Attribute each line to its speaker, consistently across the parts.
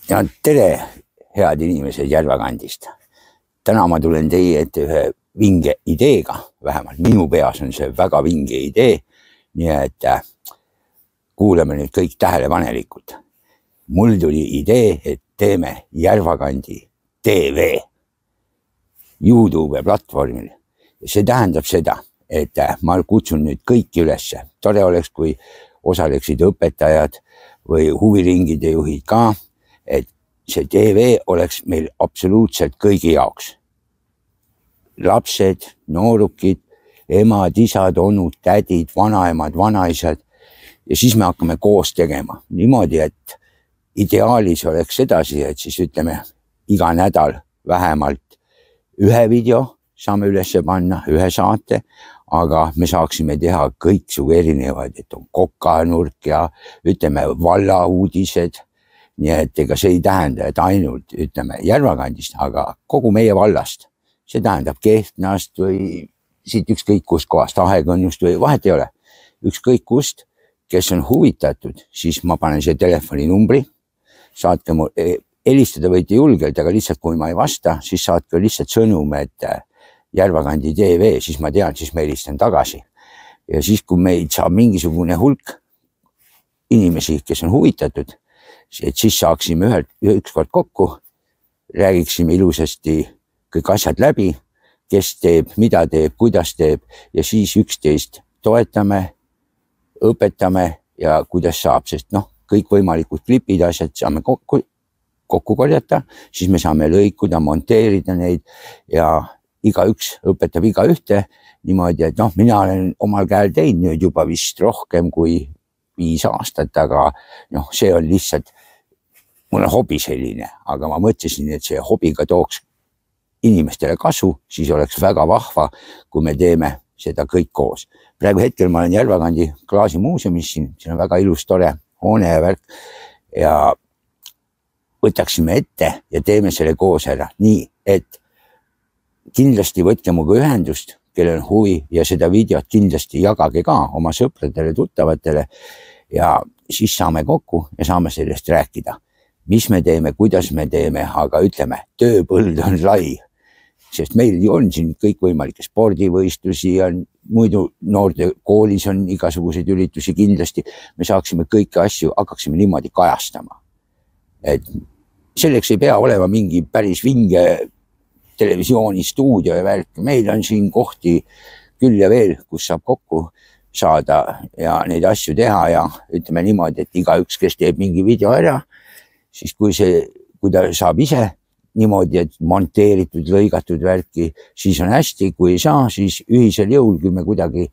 Speaker 1: Ja tere, head inimesed Järvakandist. Täna ma tulen teie ette ühe vinge ideega, vähemalt minu peas on see väga vinge idee, nii et kuulame nüüd kõik tähelepanelikult. Mul tuli idee, et teeme Järvakandi TV YouTube platvormil. See tähendab seda, et ma kutsun nüüd kõiki ülesse. Tore oleks, kui osaleksid õpetajad või huviringide juhid ka, et see TV oleks meil absoluutselt kõigi jaoks. Lapsed, noorukid, emad, isad, onud, tädid, vanaemad, vanaisad. Ja siis me hakkame koos tegema. Niimoodi, et ideaalis oleks edasi, et siis ütleme iga nädal vähemalt ühe video saame ülesse panna, ühe saate, aga me saaksime teha kõiksugu erinevad, et on kokanurk ja ütleme valla uudised. Nii et ega see ei tähenda, et ainult ütleme Järvakandist, aga kogu meie vallast. See tähendab Kehtnast või siit ükskõik kust kohast, Ahekõnnust või vahet ei ole. Ükskõik kust, kes on huvitatud, siis ma panen see telefoninumbri. Saatke mu, helistada võite julgelt, aga lihtsalt kui ma ei vasta, siis saatke lihtsalt sõnum, et Järvakandi TV, siis ma tean, siis ma helistan tagasi. Ja siis, kui meid saab mingisugune hulk inimesi, kes on huvitatud, et siis saaksime ükskord kokku, räägiksime ilusasti kõik asjad läbi, kes teeb, mida teeb, kuidas teeb ja siis üksteist toetame, õpetame ja kuidas saab, sest kõik võimalikud klipid, asjad saame kokku korjata, siis me saame lõikuda, monteerida neid ja igaüks õpetab igaühte niimoodi, et mina olen omal käel teinud nüüd juba vist rohkem kui 5 aastat, aga see on lihtsalt, mul on hobi selline, aga ma mõtlesin, et see hobiga tooks inimestele kasu, siis oleks väga vahva, kui me teeme seda kõik koos. Praegu hetkel ma olen Järvakandi klaasimuuseumis siin on väga ilus, tore hoone ja värk ja võtaksime ette ja teeme selle koos ära. Nii, et kindlasti võtke muga ühendust, kellel on huvi ja seda videot kindlasti jagage ka oma sõpradele, tuttavatele ja siis saame kokku ja saame sellest rääkida. Mis me teeme, kuidas me teeme, aga ütleme, tööpõld on lai, sest meil on siin kõikvõimalikke spordivõistlusi ja muidu noorte koolis on igasuguseid üritusi kindlasti. Me saaksime kõiki asju, hakkaksime niimoodi kajastama. Et selleks ei pea olema mingi päris vinge televisioonistuudio ja värk. Meil on siin kohti küll ja veel, kus saab kokku saada ja neid asju teha ja ütleme niimoodi, et igaüks, kes teeb mingi video ära, siis kui ta saab ise niimoodi, et monteeritud, lõigatud värki, siis on hästi, kui ei saa, siis ühisel jõul, kui me kuidagi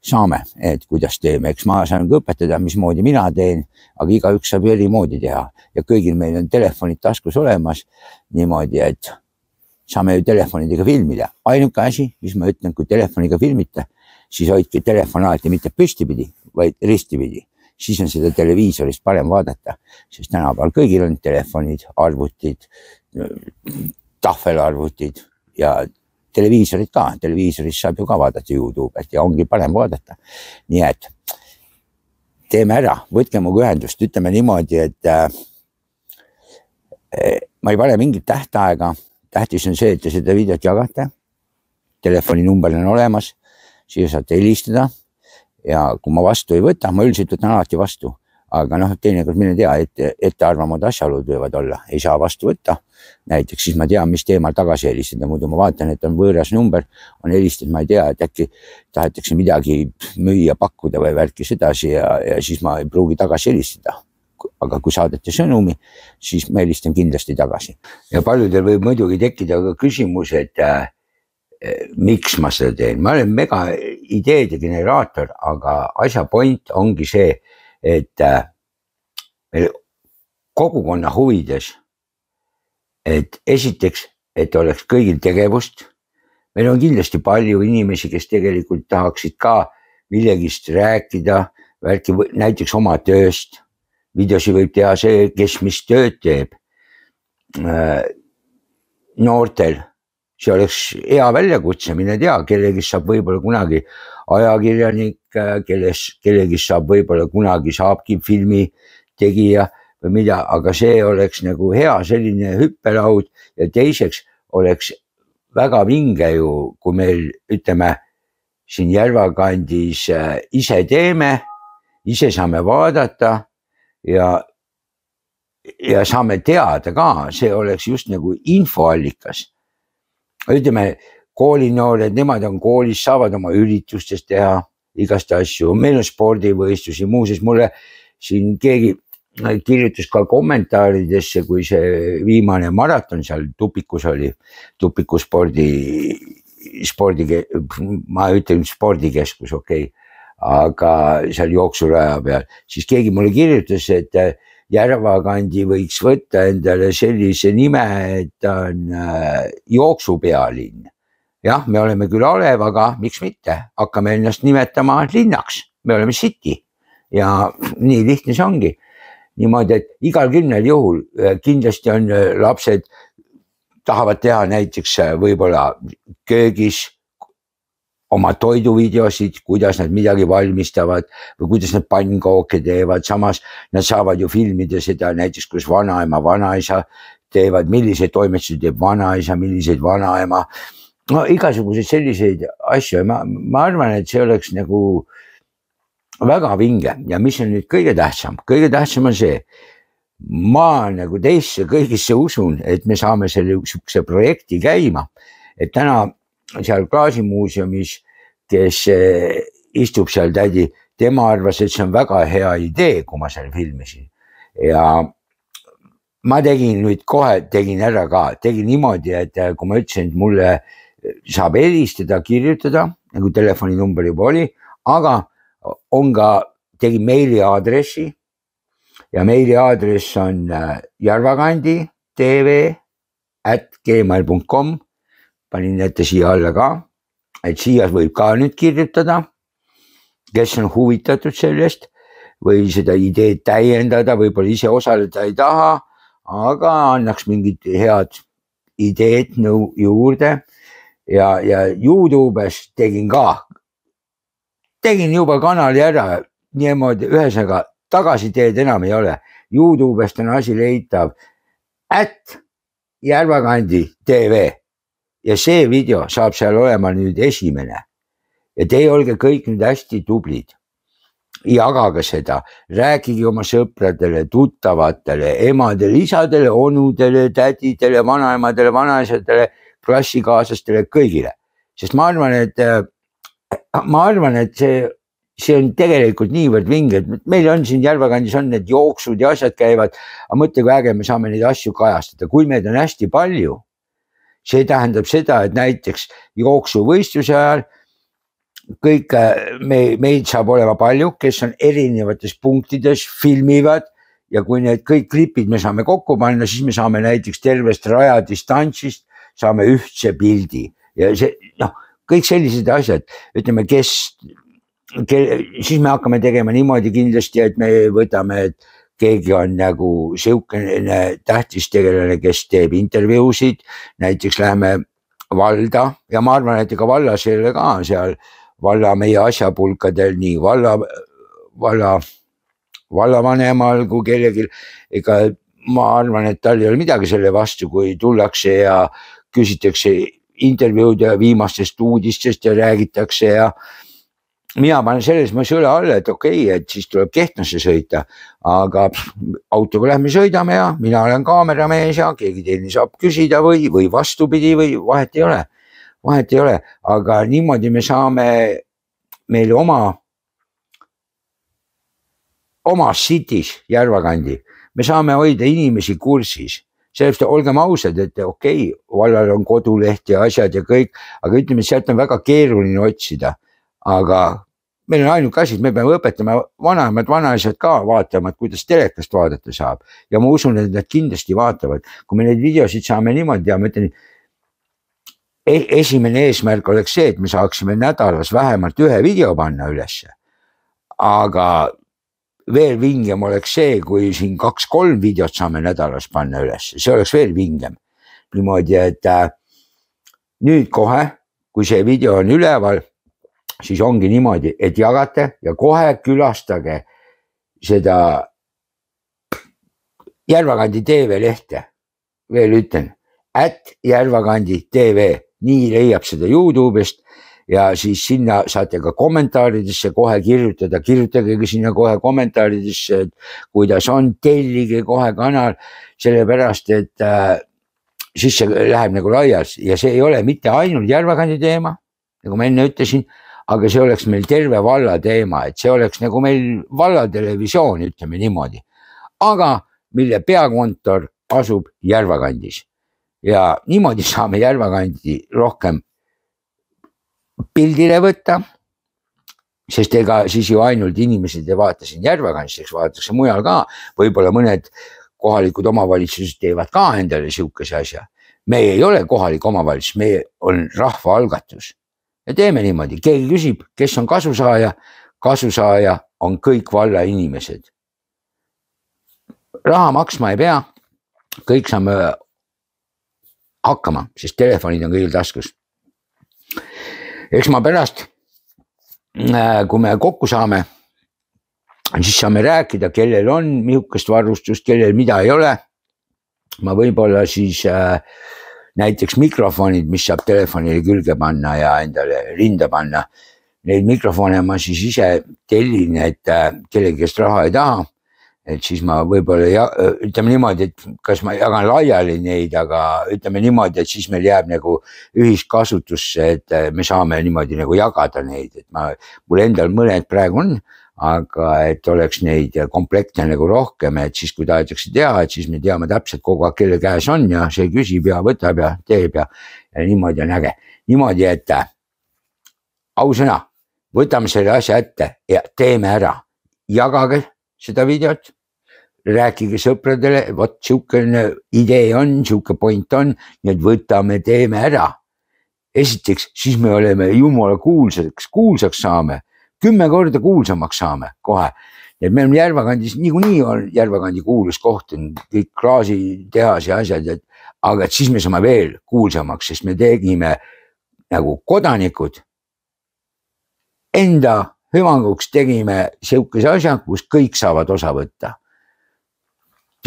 Speaker 1: saame, et kuidas teeme. Eks ma saan õpetada, mismoodi mina teen, aga igaüks saab eri moodi teha ja kõigil meil on telefonid taskus olemas niimoodi, et saame ju telefonidega filmida. Ainuke asi, mis ma ütlen, kui telefoniga filmita, siis hoidke telefon alati mitte püstipidi, vaid ristipidi. Siis on seda televiisorist parem vaadata, sest tänapäeval kõigil on telefonid, arvutid, tahvelarvutid ja televiisorid ka. Televiisorist saab ju ka vaadata YouTube'et ja ongi parem vaadata. Nii et teeme ära, võtke muga ühendust, ütleme niimoodi, et ma ei pane mingit tähtaega. Tähtis on see, et te seda videot jagate. Telefoninumber on olemas, siia saate helistada. Ja kui ma vastu ei võta, ma üldiselt võtan alati vastu, aga teinekord mine tea, ettearvamad asjaolud võivad olla, ei saa vastu võtta. Näiteks siis ma tean, mis teemal tagasi helistada, muidu ma vaatan, et on võõras number, on helistatud, ma ei tea, et äkki tahetakse midagi müüa, pakkuda või värki sedasi ja siis ma ei pruugi tagasi helistada. Aga kui saadate sõnumi, siis ma helistan kindlasti tagasi. Ja paljudel võib muidugi tekkida ka küsimus, et miks ma seda teen. Ma olen mega ideede generaator, aga asja point ongi see, et meil kogukonna huvides, et esiteks, et oleks kõigil tegevust. Meil on kindlasti palju inimesi, kes tegelikult tahaksid ka millegist rääkida, näiteks oma tööst. Videosi võib teha see, kes mis tööd teeb. Noortel. See oleks hea väljakutse, mine tea, kellegi saab võib-olla kunagi ajakirjanik, kellegi saab võib-olla kunagi saabki filmi tegija või mida, aga see oleks nagu hea selline hüppelaud ja teiseks oleks väga vinge ju, kui meil ütleme siin Järvakandis ise teeme, ise saame vaadata ja saame teada ka, see oleks just nagu infoallikas. Ütleme, koolinoored, nemad on koolis, saavad oma üritustes teha igast asju, meil on spordivõistlusi, muuseas mulle siin keegi kirjutas ka kommentaaridesse, kui see viimane maraton seal Tupikus oli, Tupiku ma ütlen spordikeskus, okei, aga seal jooksuraja peal, siis keegi mulle kirjutas, et Järvakandi võiks võtta endale sellise nime, et ta on jooksupealinn. Jah, me oleme küll alev, aga miks mitte, hakkame ennast nimetama linnaks, me oleme city ja nii lihtne see ongi. Niimoodi, et igal 10 juhul kindlasti on lapsed tahavad teha näiteks võib-olla köögis oma toiduvideosid, kuidas nad midagi valmistavad või kuidas nad pannkooke teevad, samas nad saavad ju filmida seda näiteks, kus vanaema, vanaisa teevad, milliseid toimetusi teeb vanaisa, milliseid vanaema, no igasuguseid selliseid asju, ma arvan, et see oleks nagu väga vinge ja mis on nüüd kõige tähtsam on see, ma nagu teisse kõigisse usun, et me saame selle sihukese projekti käima, et täna seal Klaasimuuseumis, kes istub seal tädi, tema arvas, et see on väga hea idee, kui ma seal filmisin ja ma tegin nüüd kohe, tegin ära ka, tegin niimoodi, et kui ma ütlesin, et mulle saab helistada, kirjutada, nagu telefoninumber juba oli, aga on ka, tegin meiliaadressi ja meiliaadress on järvakandi.tv@gmail.com, panin ette siia alla ka, et siia võib ka nüüd kirjutada, kes on huvitatud sellest või seda ideed täiendada, võib-olla ise osaleda ei taha, aga annaks mingid head ideed juurde ja YouTube'is tegin juba kanali ära, niimoodi ühesõnaga tagasiteed enam ei ole. YouTube'ist on asi leitav @Järvakandi.tv ja see video saab seal olema nüüd esimene. Ja teie olge kõik nüüd hästi tublid. Jagage seda, rääkige oma sõpradele, tuttavatele, emadele, isadele, onudele, tädidele, vanaemadele, vanaisadele, klassikaaslastele, kõigile. Sest ma arvan, et see on tegelikult niivõrd vinge, et meil on siin Järvakandis on need jooksud ja asjad käivad, aga mõtle, kui äge me saame neid asju kajastada, kui meid on hästi palju. See tähendab seda, et näiteks jooksuvõistluse ajal kõik meid saab olema palju, kes on erinevates punktides, filmivad ja kui need kõik klipid me saame kokku panna, siis me saame näiteks tervest rajadistantsist saame ühtse pildi ja see, kõik sellised asjad, ütleme, siis me hakkame tegema niimoodi kindlasti, et me võtame, et keegi on nagu sihukene tähtis tegelane, kes teeb intervjuusid, näiteks läheme valda ja ma arvan, et ega vallas ei ole ka seal valla meie asjapulkadel, nii vallavanemal kui kellelgi, ega ma arvan, et tal ei ole midagi selle vastu, kui tullakse ja küsitakse intervjuud ja viimastest uudistest ja räägitakse ja mina panen selles mõttes õle alla, et okei, et siis tuleb Kehtnasse sõita, aga autoga lähme sõidame ja mina olen kaameramees ja keegi teine saab küsida või vastupidi või vahet ei ole, aga niimoodi me saame meil oma city's Järvakandi, me saame hoida inimesi kursis. Sellest olgem ausad, et okei, vallal on koduleht ja asjad ja kõik, aga ütleme, sealt on väga keeruline otsida, aga meil on ainuke asi, et me peame õpetama vanaemad, vanaisad ka vaatama, kuidas telekast vaadata saab ja ma usun, et nad kindlasti vaatavad, kui me neid videosid saame niimoodi ja ma ütlen, esimene eesmärk oleks see, et me saaksime nädalas vähemalt ühe video panna ülesse, aga veel vingem oleks see, kui siin 2-3 videot saame nädalas panna üles, see oleks veel vingem. Niimoodi, et nüüd kohe, kui see video on üleval, siis ongi niimoodi, et jagate ja kohe külastage seda Järvakandi TV lehte, veel ütlen, @Järvakandi TV, nii leiab seda YouTube'ist ja siis sinna saate ka kommentaaridesse kohe kirjutada, kirjutagegi sinna kohe kommentaaridesse, et kuidas on, tellige kohe kanal, sellepärast et siis see läheb nagu laias ja see ei ole mitte ainult Järvakandi teema, nagu ma enne ütlesin, aga see oleks meil terve valla teema, et see oleks nagu meil vallatelevisioon, ütleme niimoodi, aga mille peakontor asub Järvakandis ja niimoodi saame Järvakandi rohkem pildile võtta, sest ega siis ju ainult inimesed ei vaata siin Järvakandis, eks vaadatakse mujal ka, võib-olla mõned kohalikud omavalitsused teevad ka endale sihukese asja. Meie ei ole kohalik omavalitsus, meie on rahvaalgatus ja teeme niimoodi, keegi küsib, kes on kasusaaja, kasusaaja on kõik valla inimesed. Raha maksma ei pea, kõik saame hakkama, sest telefonid on kõigil taskus. Eks ma pärast, kui me kokku saame, siis saame rääkida, kellel on mihukest varustust, kellel mida ei ole. Ma võib-olla siis näiteks mikrofonid, mis saab telefonile külge panna ja endale rinda panna. Neid mikrofone ma siis ise tellin, et kellegi käest raha ei taha. Et siis ma võib-olla ütleme niimoodi, et kas ma jagan laiali neid, aga ütleme niimoodi, et siis meil jääb nagu ühiskasutusse, et me saame niimoodi nagu jagada neid, et mul endal mõned praegu on, aga et oleks neid komplekte nagu rohkem, et siis kui tahetakse teha, et siis me teame täpselt kogu aeg, kelle käes on ja see küsib ja võtab ja teeb ja niimoodi on äge. Niimoodi, et ausõna, võtame selle asja ette ja teeme ära, jagage seda videot, rääkige sõpradele, vot siukene idee on, siuke point on, nii et võtame, teeme ära. Esiteks, siis me oleme jumala kuulsaks saame, 10 korda kuulsamaks saame kohe. Et meil on Järvakandis, niikuinii on Järvakandi kuulus koht, kõik klaasitehas ja asjad, aga et siis me saame veel kuulsamaks, sest me tegime nagu kodanikud enda hüvanguks tegime siukese asja, kus kõik saavad osa võtta.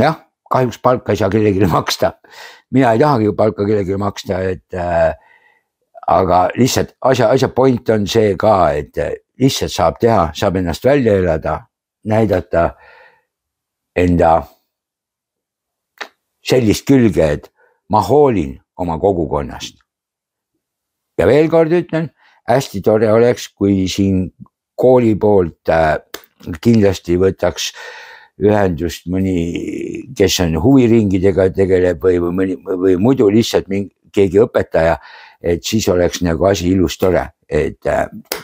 Speaker 1: Jah, kahjuks palka ei saa kellelegi maksta. Mina ei tahagi ju palka kellelegi maksta, aga lihtsalt asja point on see ka, et lihtsalt saab teha, saab ennast välja elada, näidata enda sellist külge, et ma hoolin oma kogukonnast. Ja veel kord ütlen, hästi tore oleks, kui siin kooli poolt kindlasti võtaks ühendust mõni, kes on huviringidega tegeleb või muidu lihtsalt keegi õpetaja, et siis oleks nagu asi ilus tore, et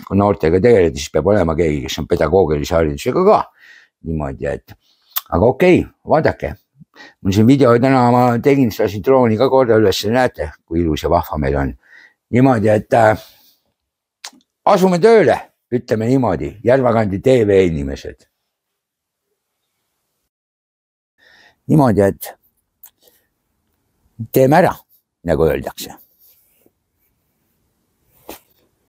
Speaker 1: kui noortega tegeleda, siis peab olema keegi, kes on pedagoogilise haridusega ka niimoodi, et aga okei, vaadake, mul siin video täna ma tegin, lasin drooni ka korda üles, näete, kui ilus ja vahva meil on. Niimoodi, et asume tööle, ütleme niimoodi, Järvakandi TV inimesed. Niimoodi, et teeme ära, nagu öeldakse.